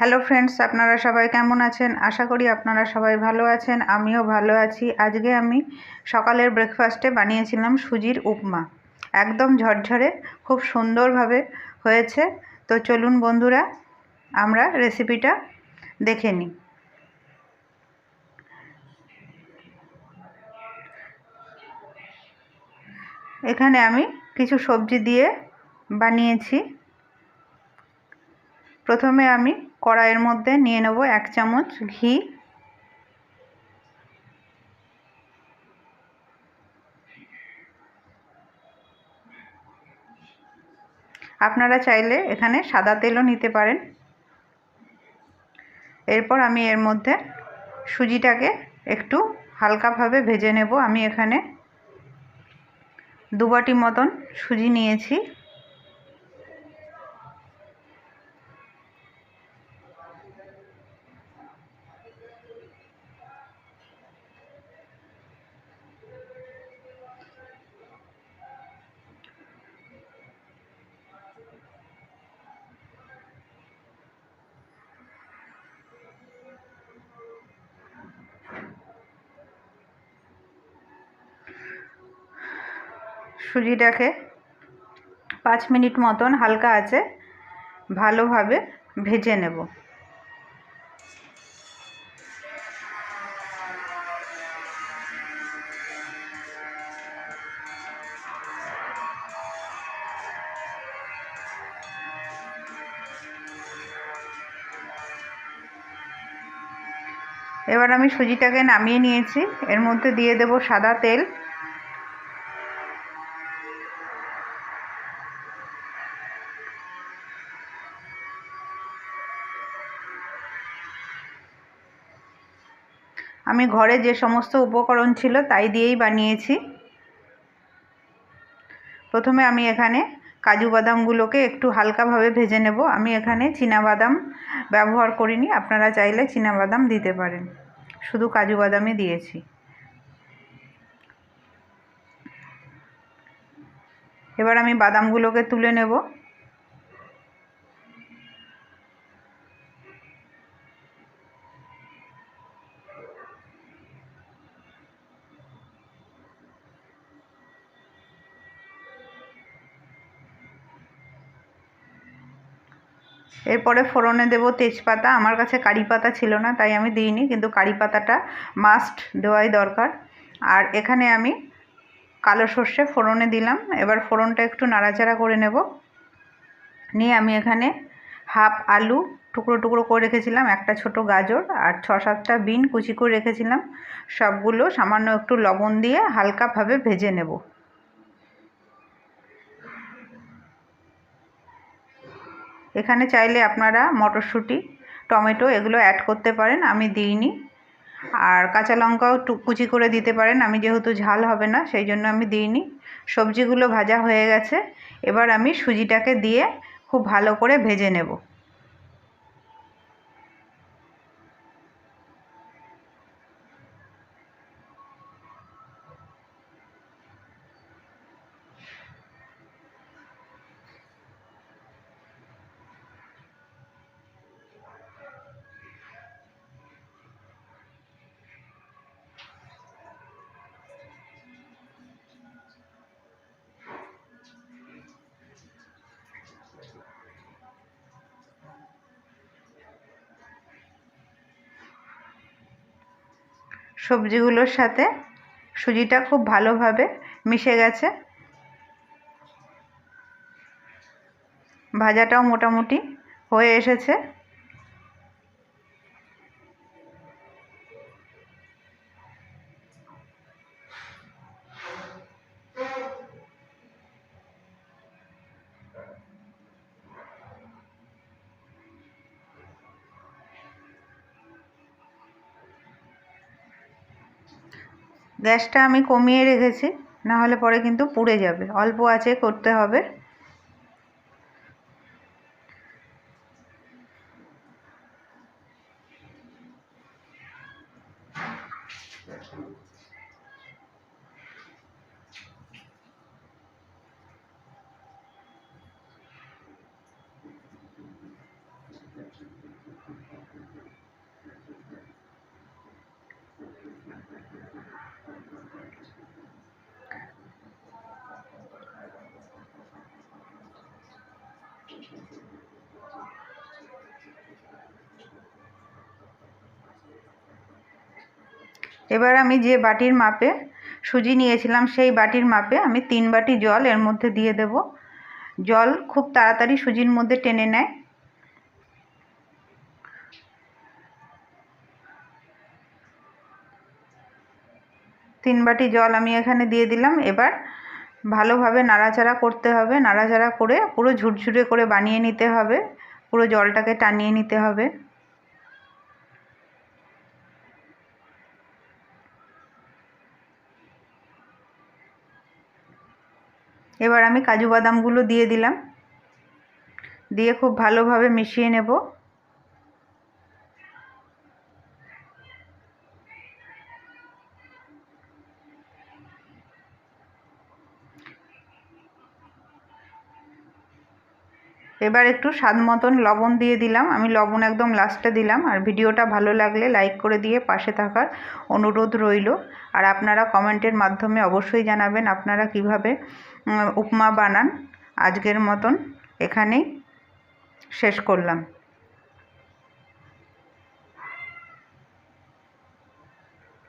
Hello friends, আপনারা সবাই কেমন আছেন? আশা করি আপনারা সবাই ভালো আছেন। আমিও ভালো আছি। আজকে আমি সকালের ব্রেকফাস্টে বানিয়েছিলাম সুজির উপমা। একদম ঝরঝরে, খুব সুন্দরভাবে হয়েছে। তো চলুন বন্ধুরা, আমরা রেসিপিটা দেখে নিই। এখানে আমি কিছু সবজি দিয়ে বানিয়েছি। প্রথমে আমি কড়াইয়ের মধ্যে নিয়ে নেব 1 চামচ ঘি। আপনারা চাইলে এখানে সাদা তেলও নিতে পারেন। এরপর আমি এর মধ্যে সুজিটাকে একটু হালকাভাবে ভেজে নেব। আমি এখানে 2 বাটি মতন সুজি নিয়েছি। সুজিটাকে 5 মিনিট মতন হালকা আঁচে ভালোভাবে ভেজে নেব। এবার আমি সুজিটাকে নামিয়ে নিয়েছি। এর মধ্যে দিয়ে দেব সাদা তেল। আমি ঘরে যে সমস্ত উপকরণ ছিল তাই দিয়েই বানিয়েছি। প্রথমে আমি এখানে কাজু বাদামগুলোকে একটু হালকাভাবে ভেজে নেব। আমি এখানে চীনাবাদাম ব্যবহার করিনি, আপনারা চাইলে চীনাবাদাম দিতে পারেন। শুধু কাজু বাদামই দিয়েছি। এবার আমি বাদামগুলোকে তুলে নেব। এরপরে ফোড়নে দেব তেজপাতা। আমার কাছে কারি পাতা ছিল না তাই আমি দিইনি, কিন্তু কারি পাতাটা মাস্ট দেওয়াই দরকার। আর এখানে আমি কালো সর্ষে ফোড়নে দিলাম। এবার ফোড়নটা একটু নাড়াচাড়া করে নেব। নিয়ে আমি এখানে হাফ আলু টুকরো টুকরো করে রেখেছিলাম, একটা ছোট গাজর আর 6-7টা বিন কুচি করে রেখেছিলাম, সবগুলো সামান্য একটু লবণ দিয়ে হালকাভাবে ভেজে নেব। এখানে চাইলে আপনারা মটরশুঁটি, টমেটো এগুলো অ্যাড করতে পারেন, আমি দিইনি। আর কাঁচা লঙ্কাও কুচি করে দিতে পারেন, আমি যেহেতু ঝাল হবে না সেই জন্য আমি দিইনি। সবজিগুলো ভাজা হয়ে গেছে। এবার আমি সুজিটাকে দিয়ে খুব ভালো করে ভেজে নেব। সবজিগুলোর সাথে সুজিটা খুব ভালোভাবে মিশে গেছে। ভাজাটাও মোটামুটি হয়ে এসেছে। গ্যাসটা আমি কমিয়ে রেখেছি, না হলে পরে কিন্তু পুড়ে যাবে। অল্প আঁচে করতে হবে। এবার আমি যে বাটির মাপে সুজি নিয়েছিলাম সেই বাটির মাপে আমি 3 বাটি জল এর মধ্যে দিয়ে দেব। জল খুব তাড়াতাড়ি সুজির মধ্যে টেনে নেয়। তিন বাটি জল আমি এখানে দিয়ে দিলাম। এবার ভালোভাবে নাড়াচাড়া করতে হবে, নাড়াচাড়া করে পুরো ঝুরঝুরে করে বানিয়ে নিতে হবে, পুরো জলটাকে টানিয়ে নিতে হবে। এবার আমি কাজু বাদামগুলো দিয়ে দিলাম, দিয়ে খুব ভালোভাবে মিশিয়ে নেব। এবার একটু স্বাদ মতন লবণ দিয়ে দিলাম, আমি লবণ একদম লাস্টে দিলাম। আর ভিডিওটা ভালো লাগলে লাইক করে দিয়ে পাশে থাকার অনুরোধ রইল। আর আপনারা কমেন্টের মাধ্যমে অবশ্যই জানাবেন আপনারা কিভাবে উপমা বানান। আজকের মতন এখানেই শেষ করলাম।